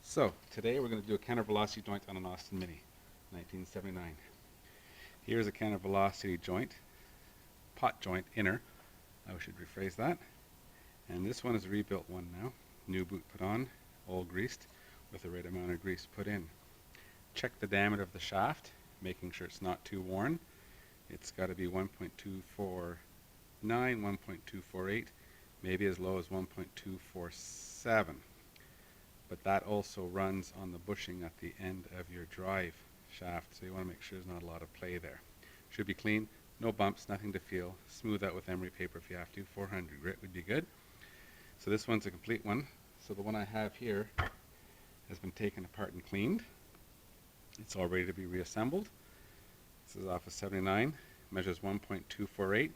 So, today we're going to do a counter velocity joint on an Austin Mini, 1979. Here's a counter velocity joint, pot joint inner, I should rephrase that. And this one is a rebuilt one now, new boot put on, all greased, with the right amount of grease put in. Check the diameter of the shaft, making sure it's not too worn. It's got to be 1.249, 1.248, maybe as low as 1.247. But that also runs on the bushing at the end of your drive shaft, so you want to make sure there's not a lot of play there. Should be clean, no bumps, nothing to feel. Smooth out with emery paper if you have to. 400 grit would be good. So this one's a complete one. So the one I have here has been taken apart and cleaned. It's all ready to be reassembled. This is off of 79, measures 1.248.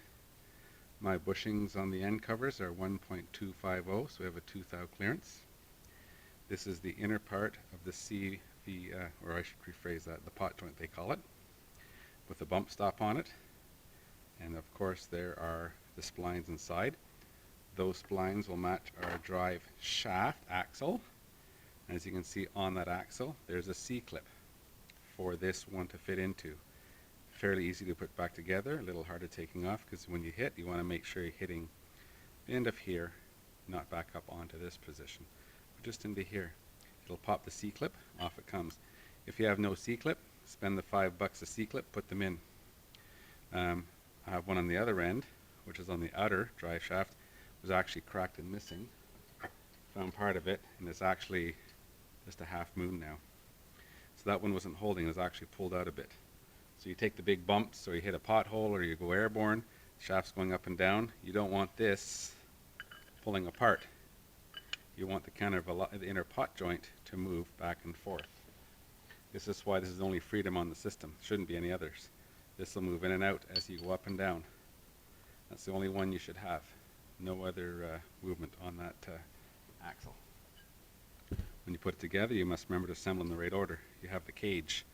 My bushings on the end covers are 1.250, so we have a 2 thou clearance. This is the inner part of the CV, or I should rephrase that, the pot joint they call it, with a bump stop on it. And of course there are the splines inside. Those splines will match our drive shaft axle. And as you can see on that axle, there's a C-clip for this one to fit into. Fairly easy to put back together, a little harder taking off, because when you hit, you want to make sure you're hitting the end of here, not back up onto this position. Just into here. It'll pop the C-clip, off it comes. If you have no C-clip, spend the $5 a C-clip, put them in. I have one on the other end, which is on the outer drive shaft, was actually cracked and missing. Found part of it, and it's actually just a half moon now. So that one wasn't holding, it was actually pulled out a bit. So you take the big bumps, or you hit a pothole, or you go airborne, shaft's going up and down. You don't want this pulling apart. You want the inner pot joint to move back and forth. This is why this is the only freedom on the system. Shouldn't be any others. This will move in and out as you go up and down. That's the only one you should have. No other movement on that axle. When you put it together, you must remember to assemble in the right order. You have the cage.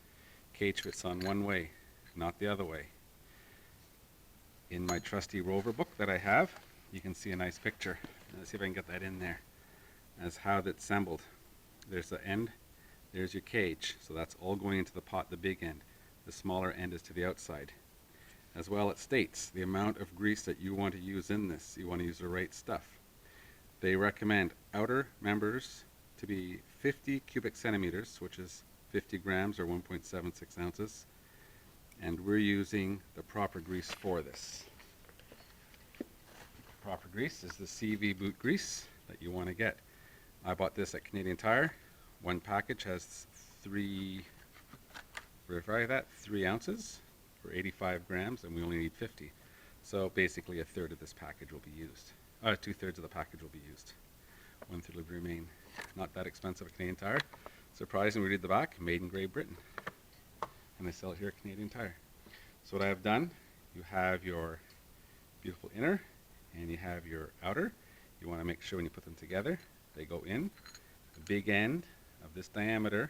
Cage fits on one way, not the other way. In my trusty Rover book that I have, you can see a nice picture. Let's see if I can get that in there. As how that's assembled. There's the end, there's your cage, so that's all going into the pot, the big end. The smaller end is to the outside. As well, it states the amount of grease that you want to use in this. You want to use the right stuff. They recommend outer members to be 50 cubic centimeters, which is 50 grams or 1.76 ounces, and we're using the proper grease for this. Proper grease is the CV boot grease that you want to get. I bought this at Canadian Tire. One package has 3 ounces for 85 grams, and we only need 50. So basically a third of this package will be used. 2/3 of the package will be used. 1/3 will remain. Not that expensive at Canadian Tire. Surprising, we read the back, made in Great Britain. And they sell it here at Canadian Tire. So what I have done, you have your beautiful inner, and you have your outer. You want to make sure when you put them together, they go in. The big end of this diameter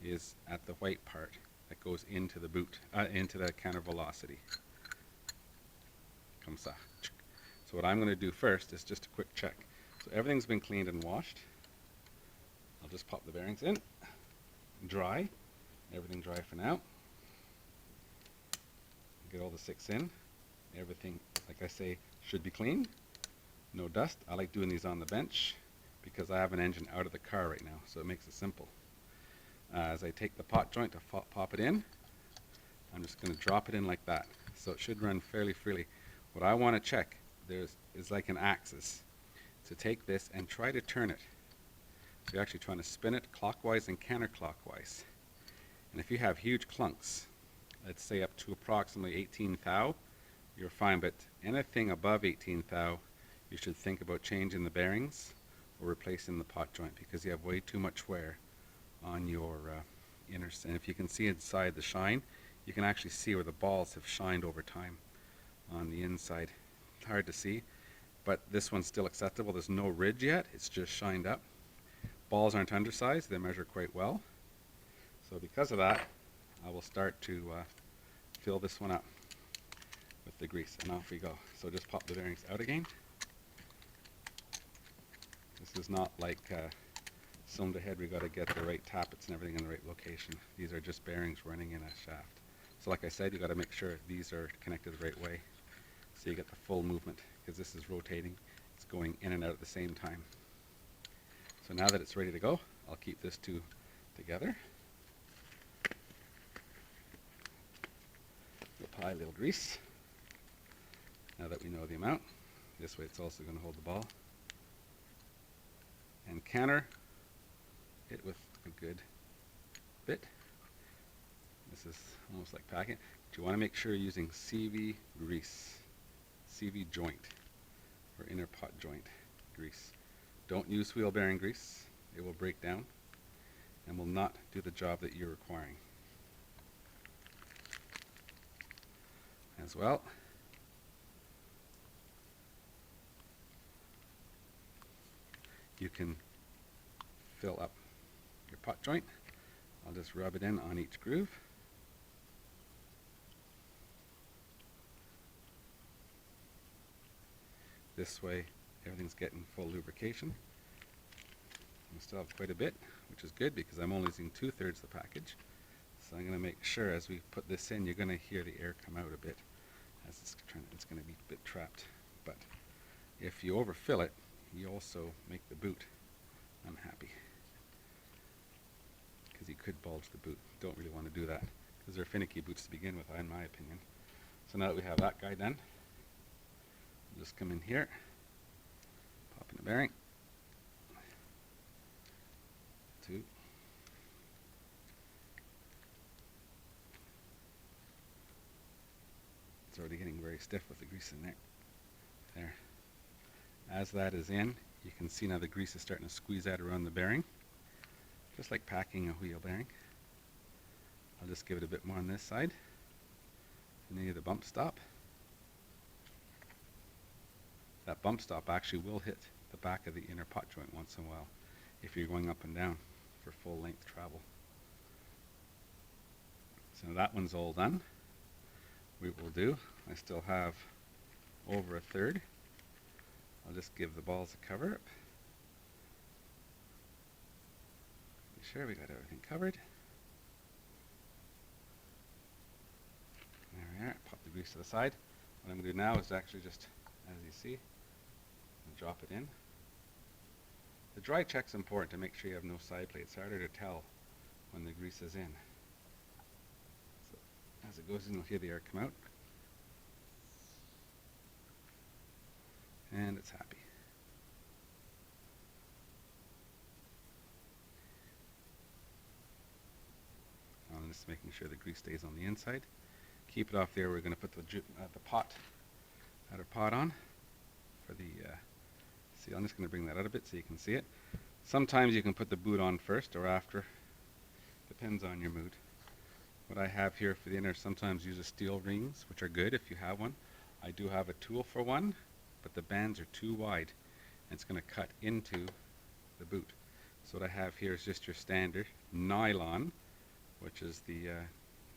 is at the white part that goes into the boot, into the counter velocity. Comme ça. So what I'm going to do first is just a quick check. So everything's been cleaned and washed. I'll just pop the bearings in, dry, everything dry for now. Get all the 6 in. Everything, like I say, should be clean. No dust. I like doing these on the bench because I have an engine out of the car right now, so it makes it simple. As I take the pot joint to pop it in, I'm just going to drop it in like that. So it should run fairly freely. What I want to check is like an axis. So take this and try to turn it. So you're actually trying to spin it clockwise and counterclockwise. And if you have huge clunks, let's say up to approximately 18 thou, you're fine, but anything above 18 thou, you should think about changing the bearings or replacing the pot joint because you have way too much wear on your inner. And if you can see inside the shine, you can actually see where the balls have shined over time on the inside. It's hard to see, but this one's still acceptable. There's no ridge yet, it's just shined up. Balls aren't undersized, they measure quite well. So because of that, I will start to fill this one up with the grease, and off we go. So just pop the bearings out again. This is not like cylinder head, we got to get the right tappets and everything in the right location. These are just bearings running in a shaft. So like I said, you got to make sure these are connected the right way so you get the full movement, because this is rotating. It's going in and out at the same time. So now that it's ready to go, I'll keep this two together. Apply a little grease. Now that we know the amount, this way it's also going to hold the ball. And canter it with a good bit. This is almost like packing. But you want to make sure you're using CV grease, CV joint, or inner pot joint grease. Don't use wheel bearing grease. It will break down and will not do the job that you're requiring. As well, you can fill up your pot joint. I'll just rub it in on each groove. This way everything's getting full lubrication. We still have quite a bit, which is good because I'm only using 2/3 the package. So I'm going to make sure as we put this in, you're going to hear the air come out a bit as it's going to be a bit trapped. But if you overfill it, you also make the boot unhappy, because you could bulge the boot. Don't really want to do that because they're finicky boots to begin with, in my opinion. So now that we have that guy done, we'll just come in here, pop in the bearing, 2, it's already getting very stiff with the grease in there. There. As that is in, you can see now the grease is starting to squeeze out around the bearing, just like packing a wheel bearing. I'll just give it a bit more on this side, and then the bump stop. That bump stop actually will hit the back of the inner pot joint once in a while if you're going up and down for full length travel. So that one's all done. We will do, I still have over 1/3. I'll just give the balls a cover up. Make sure we got everything covered. There we are. Pop the grease to the side. What I'm going to do now is actually just, as you see, drop it in. The dry check's important to make sure you have no side plate. It's harder to tell when the grease is in. So as it goes in, you'll hear the air come out. And it's happy. I'm just making sure the grease stays on the inside. Keep it off there. We're going to put the outer pot on for the seal. I'm just going to bring that out a bit so you can see it. Sometimes you can put the boot on first or after. Depends on your mood. What I have here for the inner sometimes uses steel rings, which are good if you have one. I do have a tool for one, but the bands are too wide and it's going to cut into the boot. So what I have here is just your standard nylon, which is the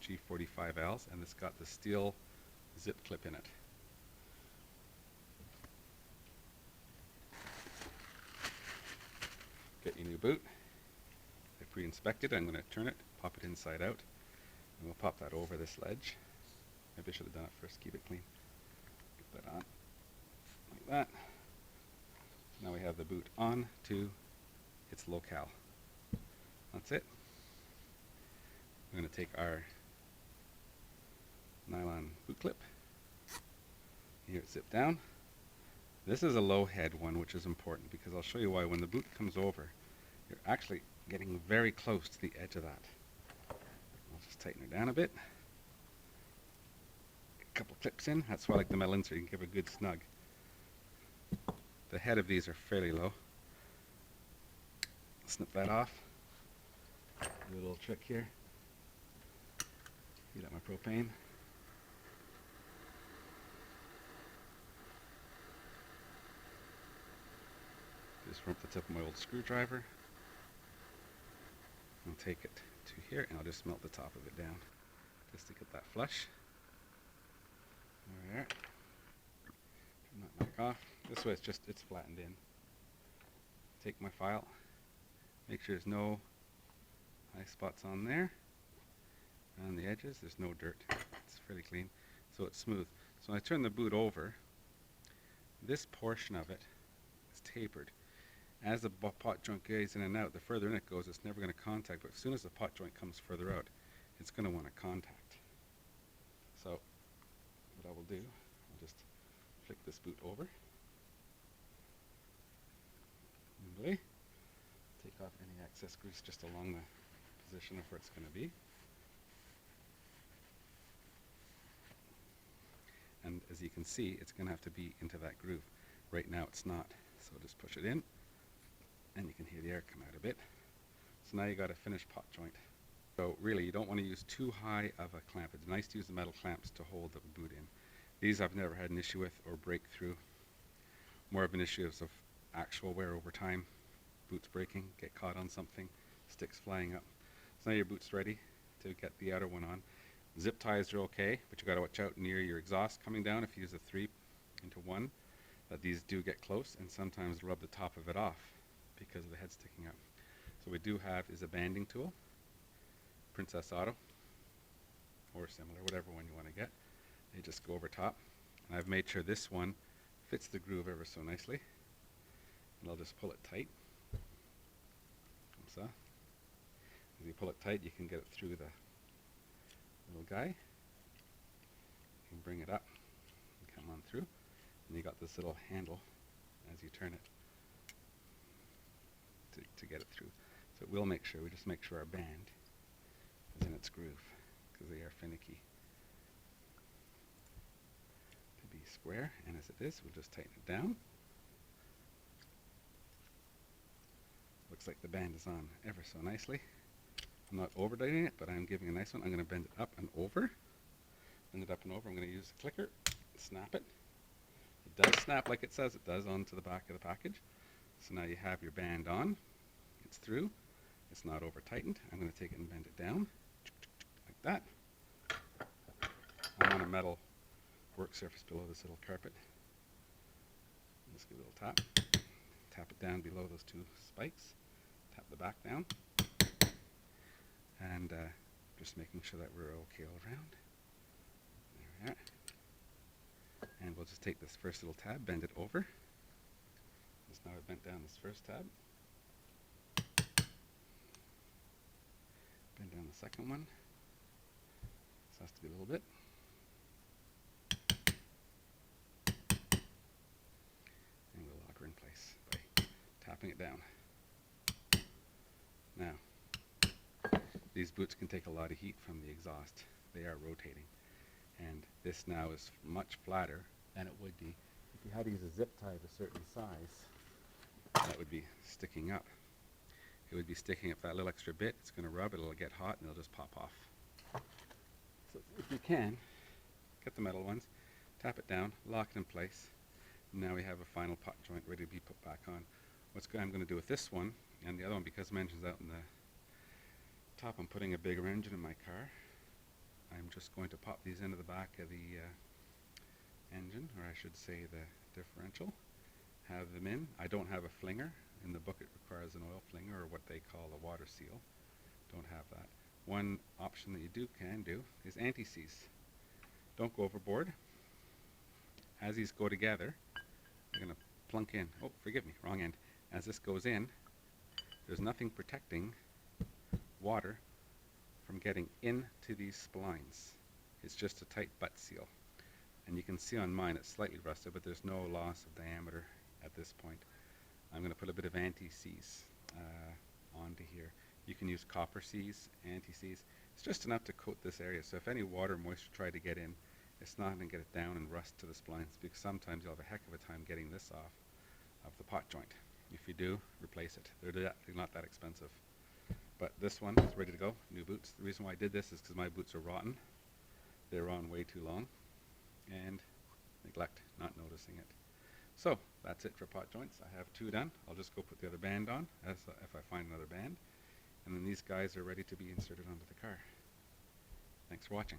G45Ls, and it's got the steel zip clip in it. Get your new boot. I pre-inspected. I'm going to turn it, pop it inside out, and we'll pop that over this ledge. Maybe I should have done it first. Keep it clean. Get that on like that. Now we have the boot on to its locale. That's it. We're going to take our nylon boot clip. Here it's zipped down. This is a low head one, which is important because I'll show you why. When the boot comes over, you're actually getting very close to the edge of that. I'll just tighten it down a bit. A couple clips in. That's why I like the metal insert. You can give a good snug. The head of these are fairly low. Snip that off. Do a little trick here. Heat up my propane. Just run up the tip of my old screwdriver. I'll take it to here and I'll just melt the top of it down just to get that flush. There we are. Turn that back off. This way it's flattened in. Take my file, Make sure there's no high spots on there. On the edges, there's no dirt. It's fairly clean, so it's smooth. So when I turn the boot over, this portion of it is tapered. As the pot joint goes in and out, the further in it goes, it's never going to contact, but as soon as the pot joint comes further out, it's going to want to contact. So what I will do, I'll just flick this boot over. Nimbly. Take off any excess grease just along the position of where it's going to be. And as you can see, it's going to have to be into that groove. Right now it's not. So just push it in, and you can hear the air come out a bit. So now you got a finished pot joint. So really, you don't want to use too high of a clamp. It's nice to use the metal clamps to hold the boot in. These I've never had an issue with or break through. More of an issue of actual wear over time. Boots breaking, get caught on something, sticks flying up. So now your boot's ready to get the outer one on. Zip ties are okay, but you got to watch out near your exhaust coming down if you use a 3 into 1, that these do get close and sometimes rub the top of it off because of the head sticking up. So what we do have is a banding tool, Princess Auto, or similar, whatever one you want to get. They just go over top. And I've made sure this one fits the groove ever so nicely. And I'll just pull it tight. So, as you pull it tight, you can get it through the little guy. You can bring it up and come on through. And you got this little handle as you turn it to get it through. So we'll make sure, we just make sure our band is in its groove, because they are finicky to be square. And as it is, we'll just tighten it down. Looks like the band is on ever so nicely. I'm not overdoing it, but I'm giving a nice one. I'm going to bend it up and over. Bend it up and over. I'm going to use the clicker, snap it. It does snap like it says it does onto the back of the package. So now you have your band on. It's through. It's not over tightened. I'm going to take it and bend it down like that. I'm on a metal work surface below this little carpet. Just give it a little tap. Tap it down below those two spikes. Tap the back down. And just making sure that we're okay all around. There we are. And we'll just take this first little tab, bend it over. Just now I've bent down this first tab. Bend down the second one. This has to be a little bit. And we'll lock her in place by tapping it down. Now, these boots can take a lot of heat from the exhaust. They are rotating. And this now is much flatter than it would be if you had to use a zip tie of a certain size. That would be sticking up. It would be sticking up that little extra bit. It's going to rub, it'll get hot, and it'll just pop off. So if you can, get the metal ones, tap it down, lock it in place. Now we have a final pot joint ready to be put back on. I'm going to do with this one and the other one, because the engine's out in the top, I'm putting a bigger engine in my car. I'm just going to pop these into the back of the engine, or I should say the differential, have them in. I don't have a flinger. In the book it requires an oil flinger, or what they call a water seal. Don't have that. One option that you can do is anti-seize. Don't go overboard. As these go together, I'm going to plunk in. Oh, forgive me, wrong end. As this goes in, there's nothing protecting water from getting into these splines. It's just a tight butt seal. And you can see on mine it's slightly rusted, but there's no loss of diameter at this point. I'm going to put a bit of anti-seize onto here. You can use copper seize, anti-seize. It's just enough to coat this area, so if any water or moisture try to get in, it's not going to get it down and rust to the splines, because sometimes you'll have a heck of a time getting this off of the pot joint. If you do, replace it. They're not that expensive. But this one is ready to go, new boots. The reason why I did this is because my boots are rotten. They're on way too long, and neglect not noticing it. So that's it for pot joints. I have 2 done. I'll just go put the other band on if I find another band. And then these guys are ready to be inserted onto the car. Thanks for watching.